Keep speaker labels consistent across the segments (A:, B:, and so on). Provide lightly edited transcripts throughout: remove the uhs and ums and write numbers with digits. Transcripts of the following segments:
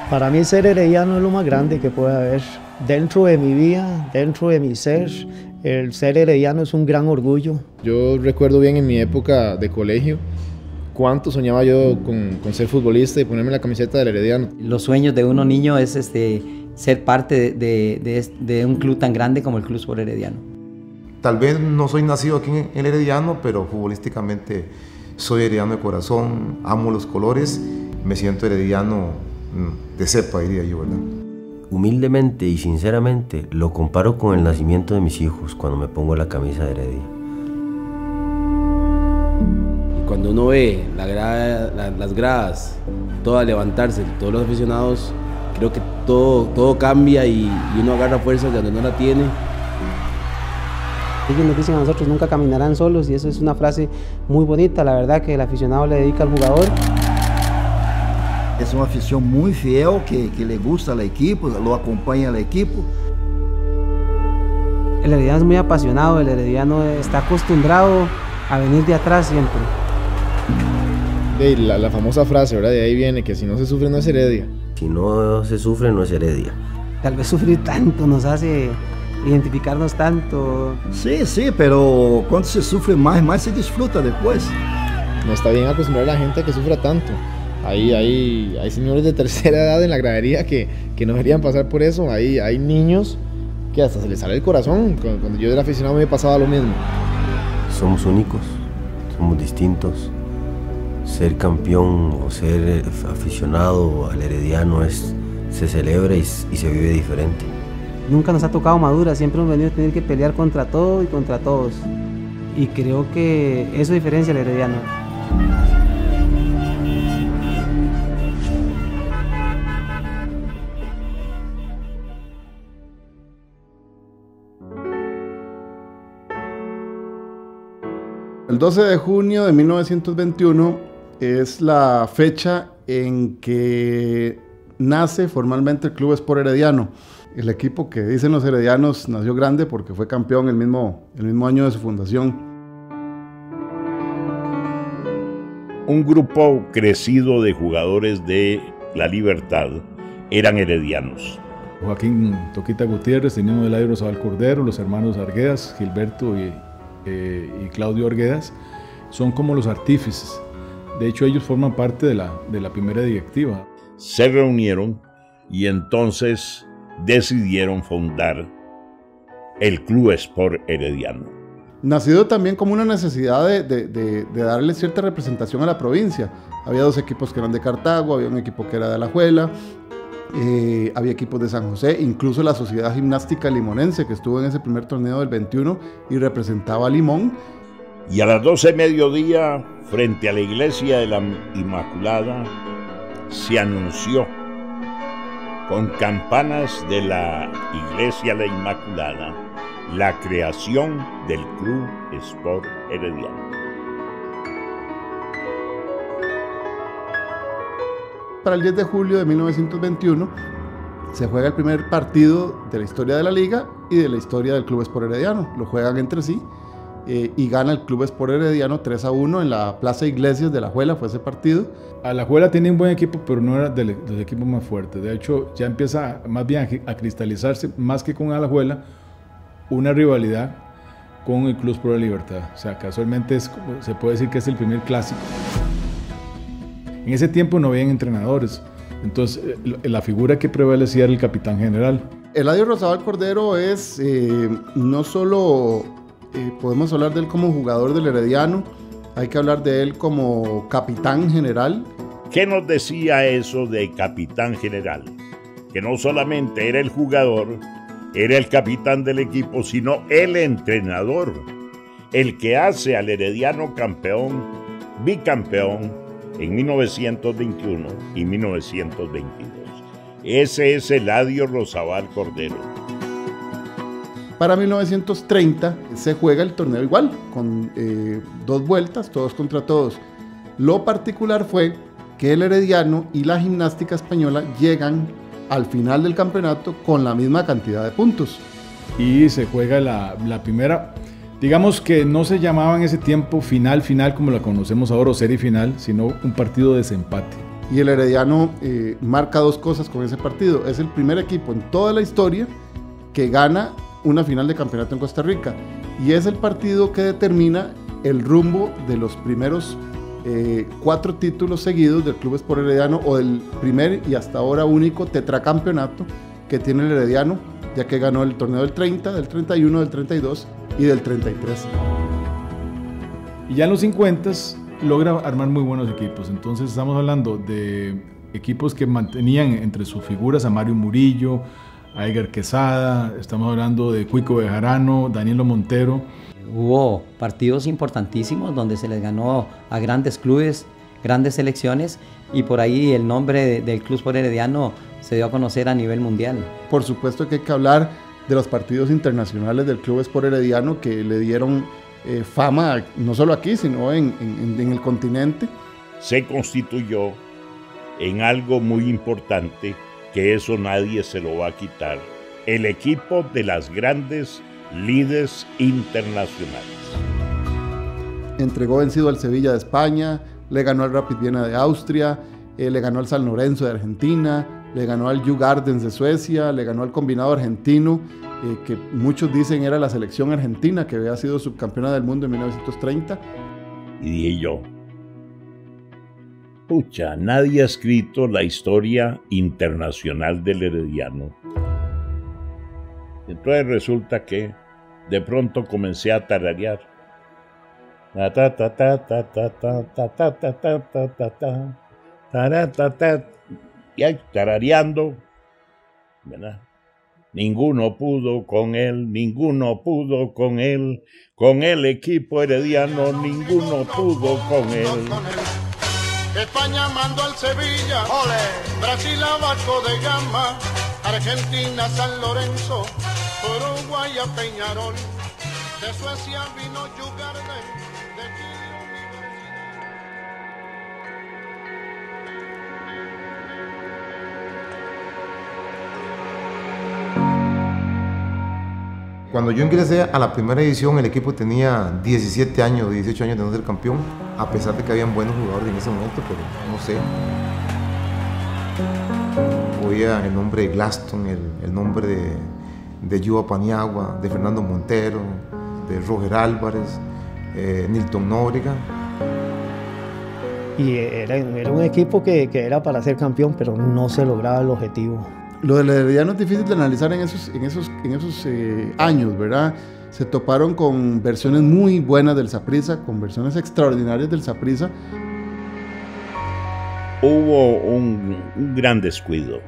A: Para mí ser herediano es lo más grande que puede haber. Dentro de mi vida, dentro de mi ser, el ser herediano es un gran orgullo.
B: Yo recuerdo bien en mi época de colegio cuánto soñaba yo con ser futbolista y ponerme la camiseta del Herediano.
C: Los sueños de uno niño es ser parte de un club tan grande como el Club Sport Herediano.
D: Tal vez no soy nacido aquí en el Herediano, pero futbolísticamente soy herediano de corazón, amo los colores, me siento herediano de cepa, diría yo, ¿verdad?
E: Humildemente y sinceramente lo comparo con el nacimiento de mis hijos cuando me pongo la camisa de Heredia.
F: Y cuando uno ve las gradas, todas levantarse, todos los aficionados, creo que todo cambia y uno agarra fuerza de donde no la tiene.
G: Ellos nos dicen a nosotros nunca caminarán solos y eso es una frase muy bonita, la verdad, que el aficionado le dedica al jugador.
H: Es una afición muy fiel que le gusta al equipo, lo acompaña al equipo.
G: El herediano es muy apasionado, el herediano está acostumbrado a venir de atrás siempre.
B: La famosa frase, ¿verdad? De ahí viene que si no se sufre no es Heredia.
E: Si no se sufre no es Heredia.
G: Tal vez sufrir tanto nos hace identificarnos tanto.
H: Sí, pero cuando se sufre más se disfruta después.
B: No está bien acostumbrar a la gente a que sufra tanto. Hay señores de tercera edad en la gradería que no deberían pasar por eso. Hay niños que hasta se les sale el corazón. Cuando yo era aficionado me pasaba lo mismo.
E: Somos únicos, somos distintos. Ser campeón o ser aficionado al Herediano se celebra y se vive diferente.
G: Nunca nos ha tocado madura, siempre hemos venido a tener que pelear contra todo y contra todos. Y creo que eso diferencia al herediano.
I: El 12 de junio de 1921 es la fecha en que nace formalmente el Club Sport Herediano. El equipo que dicen los heredianos nació grande porque fue campeón el mismo año de su fundación.
J: Un grupo crecido de jugadores de La Libertad eran heredianos.
K: Joaquín Toquita Gutiérrez, el mismo Eladio Rosabal Cordero, los hermanos Arguedas, Gilberto y Claudio Arguedas, son como los artífices. De hecho, ellos forman parte de la primera directiva.
J: Se reunieron y entonces decidieron fundar el Club Sport Herediano.
I: Nacido también como una necesidad de darle cierta representación a la provincia. Había dos equipos que eran de Cartago, había un equipo que era de Alajuela, había equipos de San José, incluso la Sociedad Gimnástica Limonense que estuvo en ese primer torneo del 21 y representaba a Limón.
J: Y a las 12 mediodía, frente a la iglesia de la Inmaculada, se anunció con campanas de la iglesia de la Inmaculada la creación del Club Sport Herediano.
I: Para el 10 de julio de 1921 se juega el primer partido de la historia de la liga y de la historia del Club Sport Herediano. Lo juegan entre sí y gana el Club Sport Herediano 3-1 en la Plaza Iglesias de Alajuela, fue ese partido.
K: Alajuela tiene un buen equipo, pero no era de los equipos más fuertes. De hecho, ya empieza más bien a cristalizarse, más que con Alajuela, una rivalidad con el Club Sport Libertad. O sea, casualmente se puede decir que es el primer clásico. En ese tiempo no habían entrenadores, entonces la figura que prevalecía era el capitán general.
I: Eladio Rosabal Cordero es no solo podemos hablar de él como jugador del Herediano, hay que hablar de él como capitán general.
J: ¿Qué nos decía eso de capitán general? Que no solamente era el jugador, era el capitán del equipo, sino el entrenador, el que hace al Herediano campeón, bicampeón en 1921 y 1922. Ese es Eladio Rosabal Cordero.
I: Para 1930 se juega el torneo igual, con 2 vueltas, todos contra todos. Lo particular fue que el Herediano y la Gimnástica Española llegan al final del campeonato con la misma cantidad de puntos.
K: Y se juega la primera Digamos que no se llamaba en ese tiempo final como la conocemos ahora o serie final, sino un partido de desempate.
I: Y el Herediano marca dos cosas con ese partido. Es el primer equipo en toda la historia que gana una final de campeonato en Costa Rica. Y es el partido que determina el rumbo de los primeros 4 títulos seguidos del Club Sport Herediano, o del primer y hasta ahora único tetracampeonato que tiene el Herediano, ya que ganó el torneo del 30, del 31, del 32 y del 33.
K: Y ya en los 50 logra armar muy buenos equipos. Entonces estamos hablando de equipos que mantenían entre sus figuras a Mario Murillo, a Edgar Quesada, estamos hablando de Cuico Bejarano, Danilo Montero.
C: Hubo partidos importantísimos donde se les ganó a grandes clubes, grandes selecciones, y por ahí el nombre del Club Sport Herediano se dio a conocer a nivel mundial.
I: Por supuesto que hay que hablar de los partidos internacionales del Club Sport Herediano, que le dieron fama no solo aquí, sino en el continente.
J: Se constituyó en algo muy importante, que eso nadie se lo va a quitar: el equipo de las grandes líderes internacionales.
I: Entregó vencido al Sevilla de España, le ganó al Rapid Viena de Austria, le ganó al San Lorenzo de Argentina, le ganó al Djurgården Gardens de Suecia, le ganó al combinado argentino, que muchos dicen era la selección argentina, que había sido subcampeona del mundo en 1930.
J: Y dije yo, pucha, nadie ha escrito la historia internacional del Herediano. Entonces resulta que de pronto comencé a tararear. Y ahí tarareando, ¿verdad? Ninguno pudo con él, ninguno pudo con él, con el equipo herediano, ninguno pudo con él.
L: España mandó al Sevilla, ¡ole! Brasil a Vasco de Gama, Argentina a San Lorenzo, Uruguay a Peñarol, de Suecia vino Djurgården, de Chile Universidad.
D: Cuando yo ingresé a la primera edición, el equipo tenía 17 años, 18 años de no ser campeón, a pesar de que habían buenos jugadores en ese momento, pero no sé. Oía el nombre de Glaston, el nombre de Yuba Paniagua, de Fernando Montero, de Roger Álvarez, Nilton Nóbrega.
A: Y era un equipo que era para ser campeón, pero no se lograba el objetivo.
I: Lo del Herediano es difícil de analizar en esos años, ¿verdad? Se toparon con versiones muy buenas del Saprissa, con versiones extraordinarias del Saprissa.
J: Hubo un gran descuido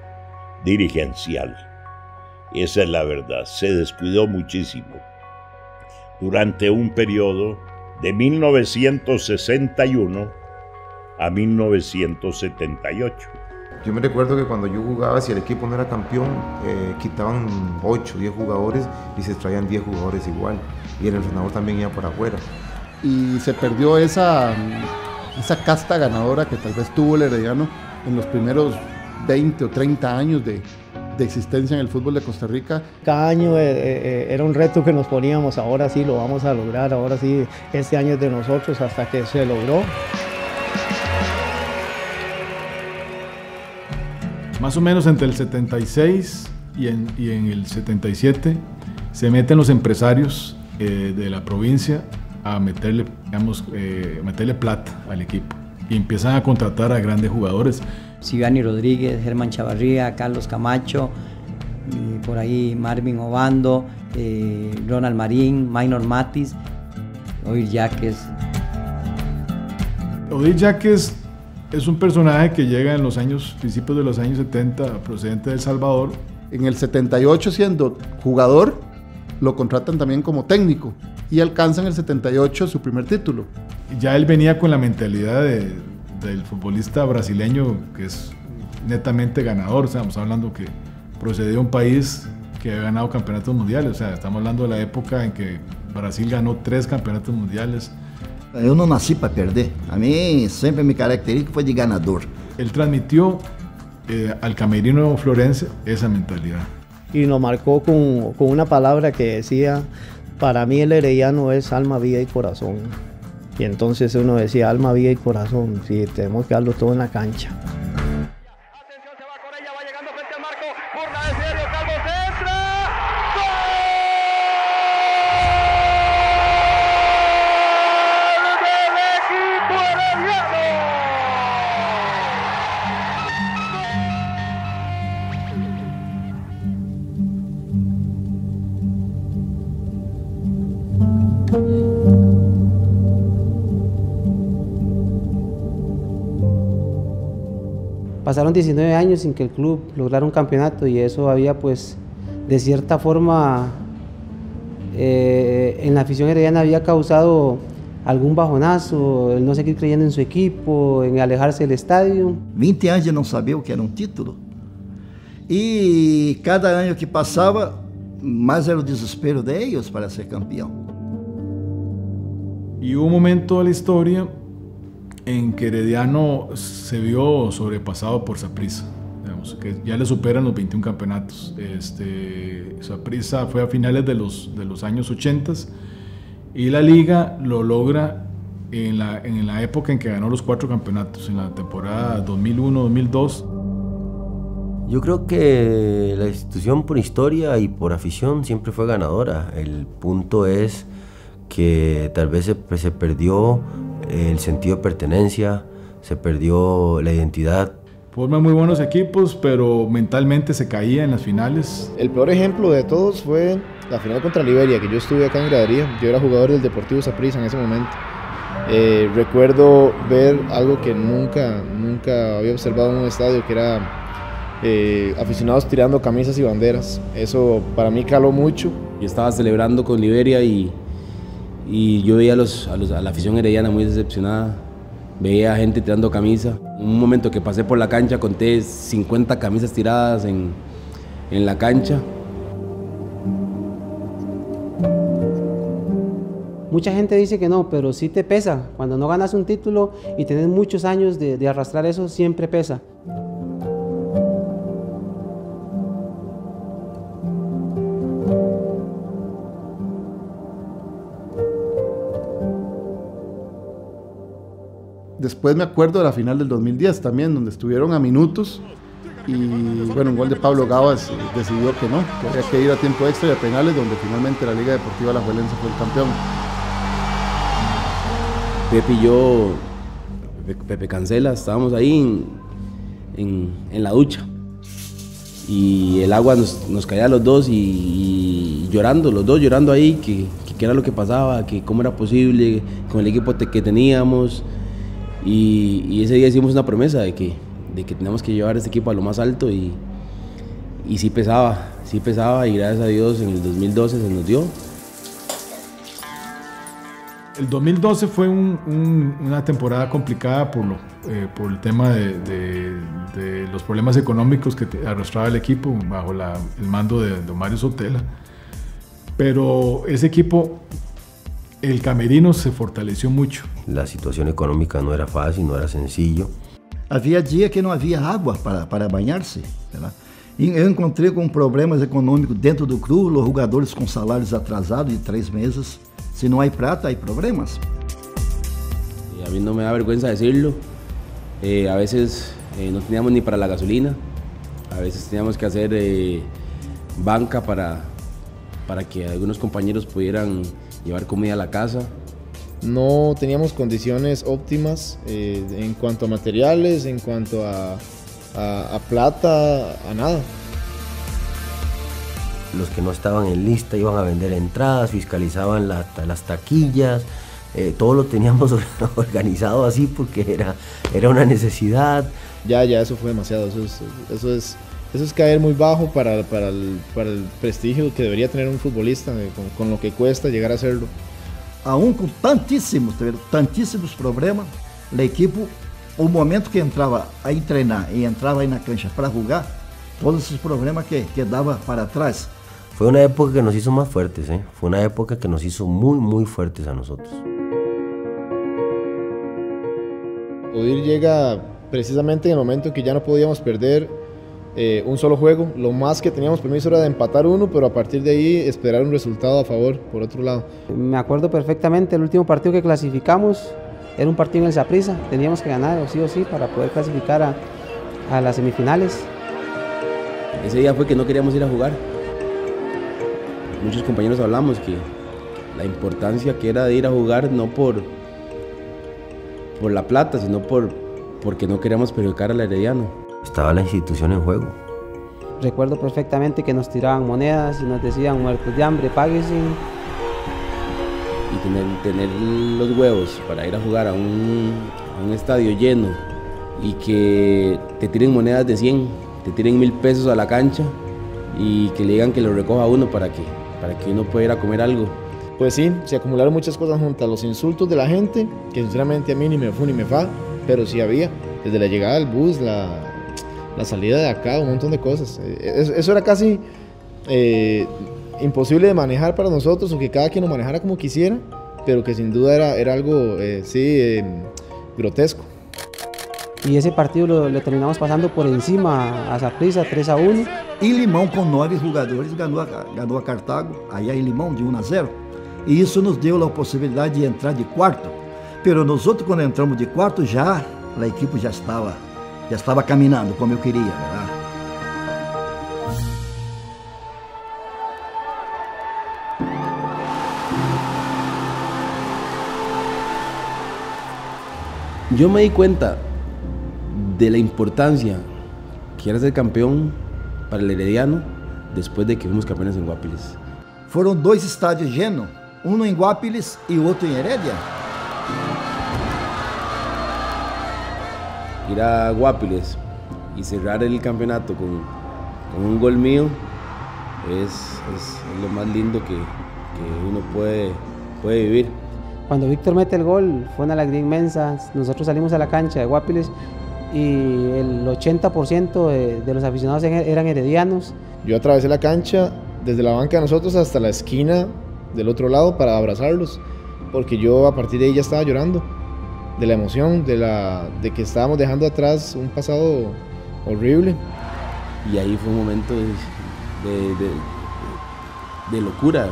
J: dirigencial. Esa es la verdad, se descuidó muchísimo. Durante un periodo de 1961 a 1978.
D: Yo me recuerdo que cuando yo jugaba, si el equipo no era campeón, quitaban 8 o 10 jugadores y se traían 10 jugadores igual. Y el entrenador también iba por afuera.
I: Y se perdió esa casta ganadora que tal vez tuvo el Herediano en los primeros 20 o 30 años de existencia en el fútbol de Costa Rica.
A: Cada año era un reto que nos poníamos: ahora sí lo vamos a lograr, ahora sí, este año es de nosotros, hasta que se logró.
K: Más o menos entre el 76 y en el 77 se meten los empresarios de la provincia a meterle, meterle plata al equipo y empiezan a contratar a grandes jugadores.
C: Siviani Rodríguez, Germán Chavarría, Carlos Camacho, y por ahí Marvin Obando, Ronald Marín, Minor Matis, Odir Yaques.
K: Odir Yaques es un personaje que llega en los principios de los años 70, procedente de El Salvador.
I: En el 78, siendo jugador, lo contratan también como técnico y alcanza en el 78 su primer título.
K: Ya él venía con la mentalidad del futbolista brasileño, que es netamente ganador. O sea, estamos hablando que procedió de un país que ha ganado campeonatos mundiales. O sea, estamos hablando de la época en que Brasil ganó 3 campeonatos mundiales.
H: Eu não nasci para perder. A mim sempre me característica foi de ganador.
K: Él transmitió al camerino florense esa mentalidad.
A: Y nos marcó con una palabra que decía: Para mí el herediano es alma, vida y corazón. Y entonces uno decía alma, vida y corazón. Sí, tenemos que darlo todo en la cancha.
G: Pasaron 19 años sin que el club lograra un campeonato y eso había pues de cierta forma en la afición herediana había causado algún bajonazo, el no seguir creyendo en su equipo, en alejarse del estadio.
H: 20 anos de não saber o que era um título. E cada ano que passava, mais era o desespero de ellos para ser campeão.
K: Y hubo un momento de la historia en que Herediano se vio sobrepasado por Saprissa, digamos, que ya le superan los 21 campeonatos. Saprissa fue a finales de los años 80 y la liga lo logra en la época en que ganó los 4 campeonatos, en la temporada 2001-2002.
E: Yo creo que la institución por historia y por afición siempre fue ganadora. El punto es que tal vez se perdió el sentido de pertenencia, se perdió la identidad.
K: Forman muy buenos equipos, pero mentalmente se caía en las finales.
B: El peor ejemplo de todos fue la final contra Liberia, que yo estuve acá en gradería. Yo era jugador del Deportivo Saprissa en ese momento. Recuerdo ver algo que nunca había observado en un estadio, que era aficionados tirando camisas y banderas. Eso para mí caló mucho.
F: Yo estaba celebrando con Liberia y yo veía a la afición herediana muy decepcionada. Veía gente tirando camisa. Un momento que pasé por la cancha conté 50 camisas tiradas en la cancha.
G: Mucha gente dice que no, pero sí te pesa. Cuando no ganas un título y tenés muchos años de arrastrar eso, siempre pesa.
I: Después me acuerdo de la final del 2010 también, donde estuvieron a minutos y bueno, un gol de Pablo Gavas decidió que no, que había que ir a tiempo extra y a penales, donde finalmente la Liga Deportiva Alajuelense fue el campeón.
F: Pepe y yo, Pepe Cancela, estábamos ahí en la ducha y el agua nos caía a los dos y llorando, los dos llorando ahí, que qué era lo que pasaba, que cómo era posible con el equipo que teníamos. Y ese día hicimos una promesa de que teníamos que llevar este equipo a lo más alto y sí pesaba y gracias a Dios en el 2012 se nos dio.
K: El 2012 fue una temporada complicada por el tema de los problemas económicos que arrastraba el equipo bajo el mando de Mario Sotela, pero ese equipo, el camerino se fortaleció mucho.
E: La situación económica no era fácil, no era sencillo.
H: Havia dia que não havia água para banhar-se. E eu encontrei com problemas econômicos dentro do clube, os jogadores com salários atrasados de 3 meses. Se não há prata, há problemas.
F: Y a mí no me da vergüenza decirlo. A veces no teníamos ni para la gasolina. A veces teníamos que hacer banca para que algunos compañeros pudieran llevar comida a la casa.
B: No teníamos condiciones óptimas en cuanto a materiales, en cuanto a plata, a nada.
E: Los que no estaban en lista iban a vender entradas, fiscalizaban las taquillas, todo lo teníamos organizado así porque era una necesidad.
B: Ya eso fue demasiado, eso es caer muy bajo para el prestigio que debería tener un futbolista, con lo que cuesta llegar a hacerlo.
H: Aún com tantíssimos problemas, a equipe, o momento que entrava a treinar e entrava aí na cancha para jogar, todos esses problemas que dava para trás.
E: Fue una época que nos hizo más fuertes, fue una época que nos hizo muy, muy fuertes a nosotros.
B: Odir llega precisamente en el momento en que ya no podíamos perder un solo juego. Lo más que teníamos permiso era de empatar uno, pero a partir de ahí esperar un resultado a favor, por otro lado.
G: Me acuerdo perfectamente, el último partido que clasificamos era un partido en el Saprissa, teníamos que ganar o sí para poder clasificar a las semifinales.
F: Ese día fue que no queríamos ir a jugar. Muchos compañeros hablamos que la importancia que era de ir a jugar no por la plata, sino porque no queríamos perjudicar al Herediano.
E: Estaba la institución en juego.
G: Recuerdo perfectamente que nos tiraban monedas y nos decían muertos de hambre, páguense.
F: Y tener los huevos para ir a jugar a un estadio lleno y que te tiren monedas de 100, te tiren 1000 pesos a la cancha y que le digan que lo recoja uno para que uno pueda ir a comer algo.
B: Pues sí, se acumularon muchas cosas juntas, los insultos de la gente, que sinceramente a mí ni me fu ni me fa, pero sí había, desde la llegada del bus, la salida de acá, un montón de cosas. Eso era casi imposible de manejar para nosotros, o que cada quien lo manejara como quisiera, pero que sin duda era algo grotesco.
G: Y ese partido le terminamos pasando por encima a Saprissa, 3-1.
H: E Limão, com 9 jogadores, ganhou a Cartago, aí em Limão, de 1-0. E isso nos deu a possibilidade de entrar de quarto. Pero nós outros, quando entramos de quarto, já a equipe já estava caminhando como eu queria, verdade?
F: Yo me di cuenta de la importancia que era ser campeón para el Herediano después de que fuimos campeones en Guapiles.
H: Foram 2 estádios llenos, um em Guapiles e outro em Heredia.
F: Ir a Guapiles y cerrar el campeonato con un gol mío es lo más lindo que uno puede vivir.
G: Cuando Víctor mete el gol fue una alegría inmensa. Nosotros salimos a la cancha de Guapiles y el 80% de los aficionados eran heredianos.
B: Yo atravesé la cancha desde la banca de nosotros hasta la esquina del otro lado para abrazarlos, porque yo a partir de ahí ya estaba llorando de la emoción, de que estábamos dejando atrás un pasado horrible.
F: Y ahí fue un momento de locura.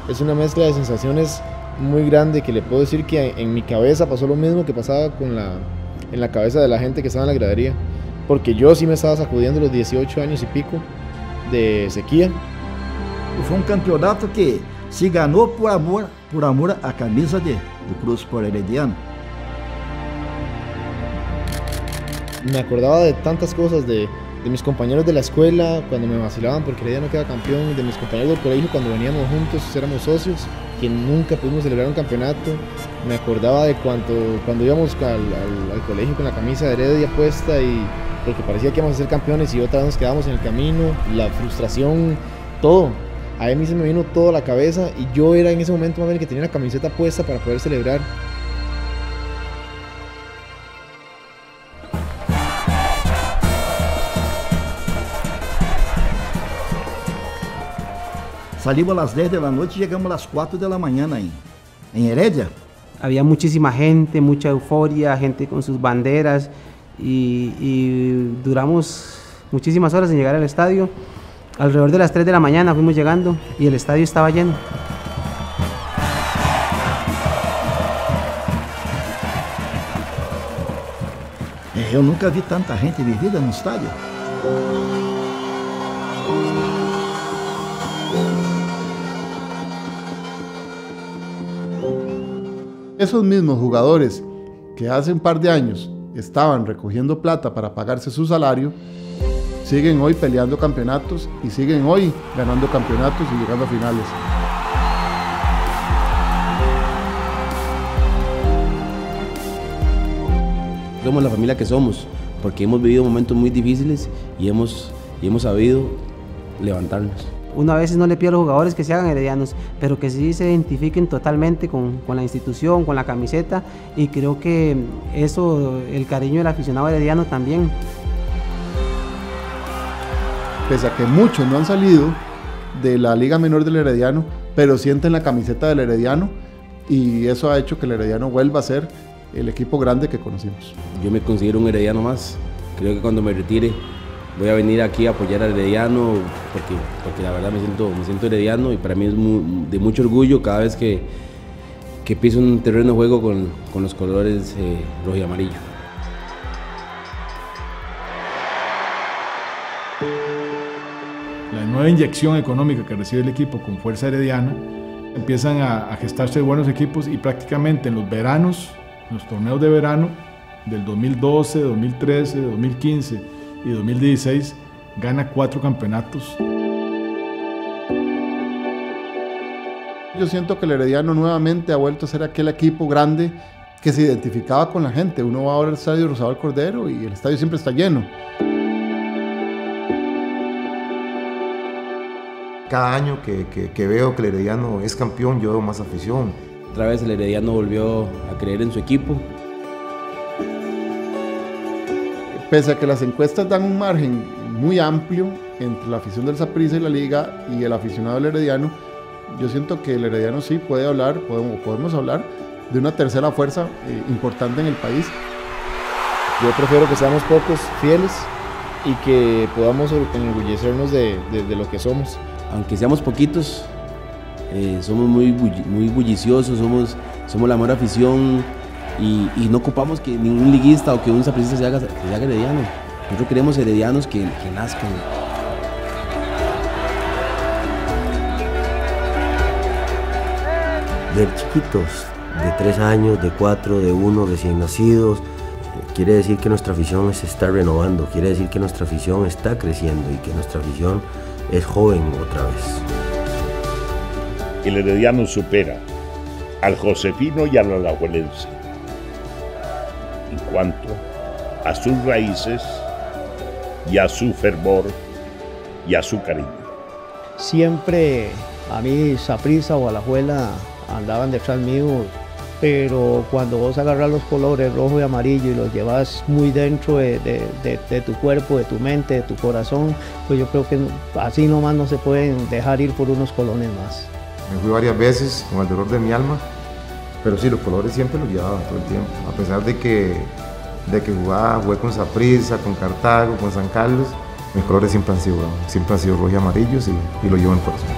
B: Es una mezcla de sensaciones muy grande, que le puedo decir que en mi cabeza pasó lo mismo que pasaba en la cabeza de la gente que estaba en la gradería, porque yo sí me estaba sacudiendo los 18 años y pico de sequía.
H: Foi campeonato que se ganhou por amor à camisa do Cruz por Herediano.
B: Me acordaba de tantas cosas, de mis compañeros de la escuela cuando me vacilaban porque Herediano queda campeón, de mis compañeros del colegio cuando veníamos juntos, éramos socios, que nunca pudimos celebrar un campeonato. Me acordaba de cuando íbamos al colegio con la camisa de Heredia puesta, y porque parecía que íbamos a ser campeones y otra vez nos quedábamos en el camino, la frustración, todo. A mí se me vino todo a la cabeza, y yo era en ese momento más bien el que tenía la camiseta puesta para poder celebrar.
H: Salimos a las 10 de la noche y llegamos a las 4 de la mañana en Heredia.
G: Había muchísima gente, mucha euforia, gente con sus banderas, y duramos muchísimas horas en llegar al estadio. Alrededor de las 3 de la mañana fuimos llegando y el estadio estaba lleno.
H: Eu nunca vi tanta gente vivida no estádio.
I: Esos mismos jugadores que hace un par de años estaban recogiendo plata para pagarse su salario, siguen hoy peleando campeonatos y siguen hoy ganando campeonatos y llegando a finales.
F: Somos la familia que somos, porque hemos vivido momentos muy difíciles y hemos sabido levantarnos.
G: Uno a veces no le pide a los jugadores que se hagan heredianos, pero que sí se identifiquen totalmente con la institución, con la camiseta, y creo que eso, el cariño del aficionado herediano también.
I: Pese a que muchos no han salido de la Liga Menor del Herediano, pero sienten la camiseta del Herediano, y eso ha hecho que el Herediano vuelva a ser el equipo grande que conocimos.
F: Yo me considero un herediano más. Creo que cuando me retire voy a venir aquí a apoyar al Herediano porque la verdad me siento herediano y para mí es de mucho orgullo cada vez que piso un terreno de juego con los colores rojo y amarillo.
K: La nueva inyección económica que recibe el equipo con Fuerza Herediana, empiezan a gestarse buenos equipos y prácticamente en los veranos, los torneos de verano del 2012, 2013, 2015 y 2016, gana 4 campeonatos.
I: Yo siento que el Herediano nuevamente ha vuelto a ser aquel equipo grande que se identificaba con la gente. Uno va ahora al estadio Rosabal Cordero y el estadio siempre está lleno.
D: Cada año que veo que el Herediano es campeón, yo veo más afición.
F: Otra vez el Herediano volvió a creer en su equipo.
I: Pese a que las encuestas dan un margen muy amplio entre la afición del Saprissa y la Liga y el aficionado del Herediano, yo siento que el Herediano sí puede hablar, podemos hablar de una tercera fuerza importante en el país.
B: Yo prefiero que seamos pocos, fieles, y que podamos enorgullecernos de lo que somos.
F: Aunque seamos poquitos, somos muy bulliciosos, somos la mejor afición y no ocupamos que ningún liguista o que un sapricista se haga herediano. Nosotros queremos heredianos que nazcan.
E: Ver chiquitos, de 3 años, de 4, de 1, recién nacidos, quiere decir que nuestra afición se está renovando, quiere decir que nuestra afición está creciendo y que nuestra afición es joven otra vez.
J: El Herediano supera al josefino y al alajuelense en cuanto a sus raíces y a su fervor y a su cariño.
A: Siempre a mí Saprissa o Alajuela andaban detrás mío, pero cuando vos agarras los colores rojo y amarillo y los llevas muy dentro de tu cuerpo, de tu mente, de tu corazón, pues yo creo que así nomás no se pueden dejar ir por unos colores más.
D: Me fui varias veces con el dolor de mi alma, pero sí, los colores siempre los llevaba todo el tiempo, a pesar de que jugué con Saprissa, con Cartago, con San Carlos, mis colores siempre han sido rojos y amarillos y lo llevo en el corazón.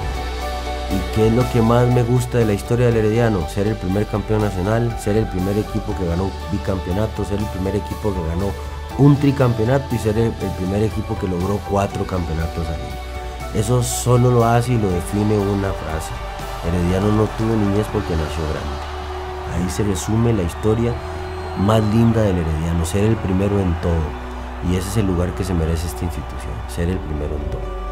E: ¿Y qué es lo que más me gusta de la historia del Herediano? Ser el primer campeón nacional, ser el primer equipo que ganó bicampeonato, ser el primer equipo que ganó un tricampeonato y ser el primer equipo que logró 4 campeonatos ahí. Eso solo lo hace y lo define una frase: Herediano no tuvo niñez porque nació grande. Ahí se resume la historia más linda del Herediano, ser el primero en todo. Y ese es el lugar que se merece esta institución, ser el primero en todo.